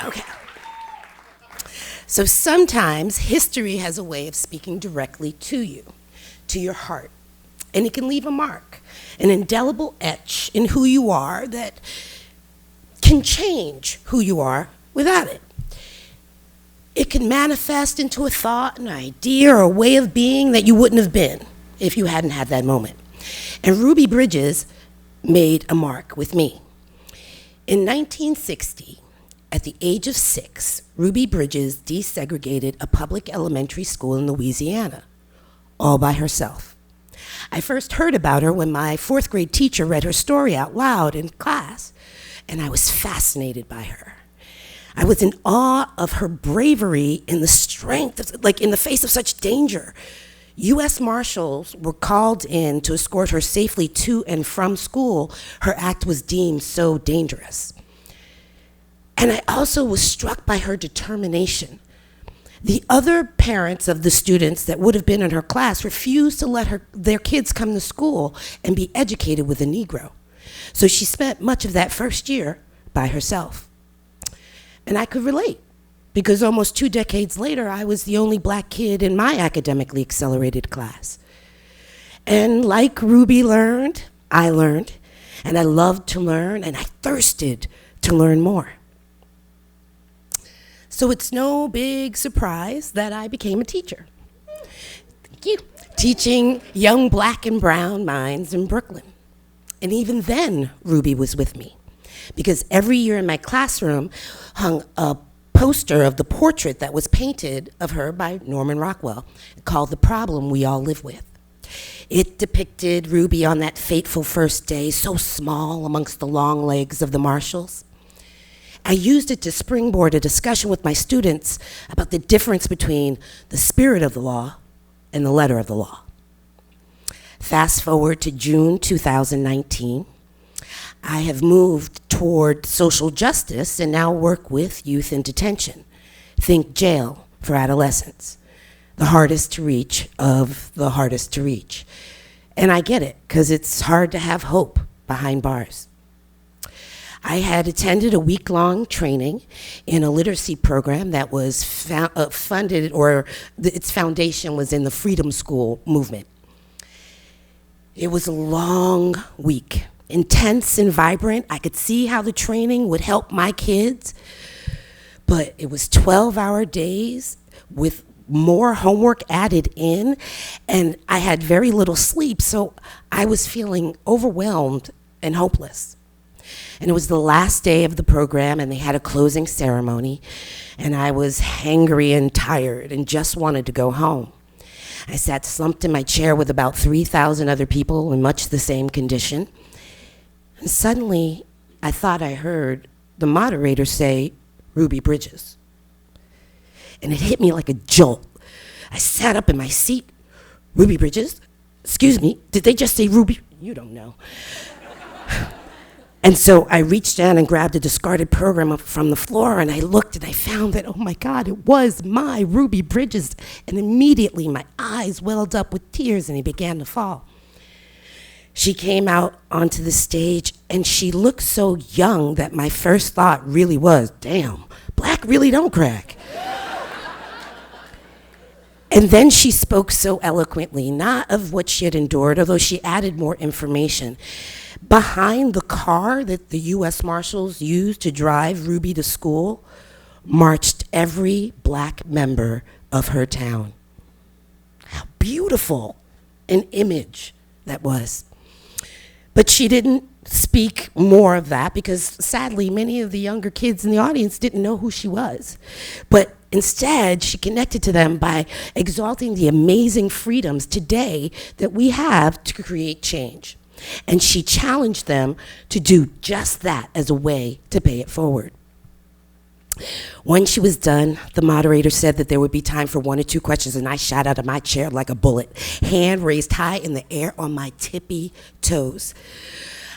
Okay. So sometimes history has a way of speaking directly to you, to your heart, and it can leave a mark, an indelible etch in who you are that can change who you are without it. It can manifest into a thought, an idea, or a way of being that you wouldn't have been if you hadn't had that moment. And Ruby Bridges made a mark with me. In 1960, at the age of 6, Ruby Bridges desegregated a public elementary school in Louisiana, all by herself. I first heard about her when my 4th grade teacher read her story out loud in class, and I was fascinated by her. I was in awe of her bravery and the strength, like in the face of such danger. U.S. Marshals were called in to escort her safely to and from school. Her act was deemed so dangerous. And I also was struck by her determination. The other parents of the students that would have been in her class refused to let their kids come to school and be educated with a Negro. So she spent much of that first year by herself. And I could relate, because almost 2 decades later, I was the only black kid in my academically accelerated class. And like Ruby learned, I learned, and I loved to learn, and I thirsted to learn more. So it's no big surprise that I became a teacher. Thank you. Teaching young black and brown minds in Brooklyn. And even then, Ruby was with me, because every year in my classroom hung a poster of the portrait that was painted of her by Norman Rockwell, called The Problem We All Live With. It depicted Ruby on that fateful first day, so small amongst the long legs of the marshals. I used it to springboard a discussion with my students about the difference between the spirit of the law and the letter of the law. Fast forward to June 2019. I have moved toward social justice and now work with youth in detention. Think jail for adolescents, the hardest to reach of the hardest to reach. And I get it, because it's hard to have hope behind bars. I had attended a week-long training in a literacy program that was funded, or its foundation was in the Freedom School movement. It was a long week, intense and vibrant. I could see how the training would help my kids, but it was 12-hour days with more homework added in, and I had very little sleep, so I was feeling overwhelmed and hopeless. And it was the last day of the program, and they had a closing ceremony, and I was hangry and tired and just wanted to go home. I sat slumped in my chair with about 3,000 other people in much the same condition. And suddenly, I thought I heard the moderator say, "Ruby Bridges." And it hit me like a jolt. I sat up in my seat. "Ruby Bridges? Excuse me, did they just say Ruby?" You don't know. And so I reached down and grabbed a discarded program up from the floor, and I looked and I found that, oh my God, it was my Ruby Bridges. And immediately my eyes welled up with tears and they began to fall. She came out onto the stage and she looked so young that my first thought really was, damn, black really don't crack. And then she spoke so eloquently, not of what she had endured, although she added more information. Behind the car that the U.S. Marshals used to drive Ruby to school marched every black member of her town. How beautiful an image that was. But she didn't speak more of that because, sadly, many of the younger kids in the audience didn't know who she was. But instead, she connected to them by exalting the amazing freedoms today that we have to create change. And she challenged them to do just that as a way to pay it forward. When she was done, the moderator said that there would be time for 1 or 2 questions, and I shot out of my chair like a bullet, hand raised high in the air on my tippy toes.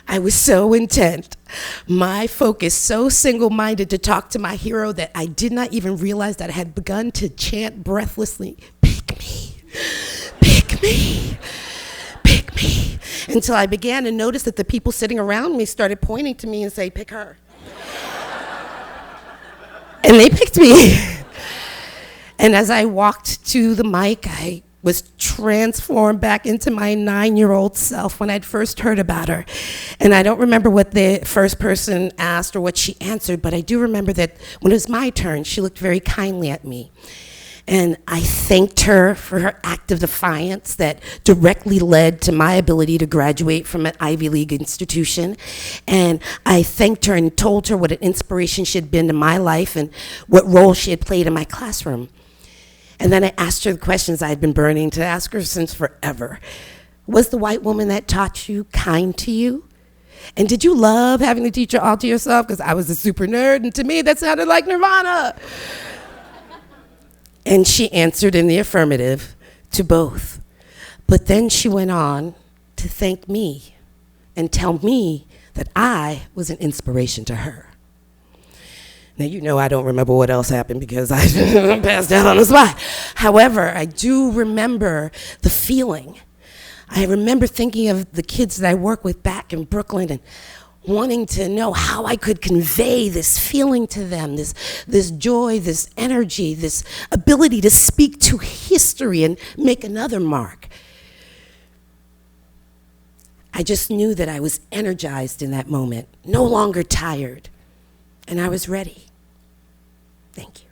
I was so intent, my focus so single-minded to talk to my hero that I did not even realize that I had begun to chant breathlessly, "Pick me, pick me, pick me," until I began to notice that the people sitting around me started pointing to me and say, "Pick her." And they picked me. And as I walked to the mic, I was transformed back into my 9-year-old self when I'd first heard about her. And I don't remember what the first person asked or what she answered, but I do remember that when it was my turn, she looked very kindly at me. And I thanked her for her act of defiance that directly led to my ability to graduate from an Ivy League institution. And I thanked her and told her what an inspiration she had been to my life and what role she had played in my classroom. And then I asked her the questions I had been burning to ask her since forever. Was the white woman that taught you kind to you? And did you love having the teacher all to yourself? Because I was a super nerd, and to me that sounded like Nirvana. And she answered in the affirmative to both. But then she went on to thank me and tell me that I was an inspiration to her. Now, you know I don't remember what else happened because I passed out on the spot. However, I do remember the feeling. I remember thinking of the kids that I work with back in Brooklyn and wanting to know how I could convey this feeling to them, this joy, this energy, this ability to speak to history and make another mark. I just knew that I was energized in that moment, no longer tired, and I was ready. Thank you.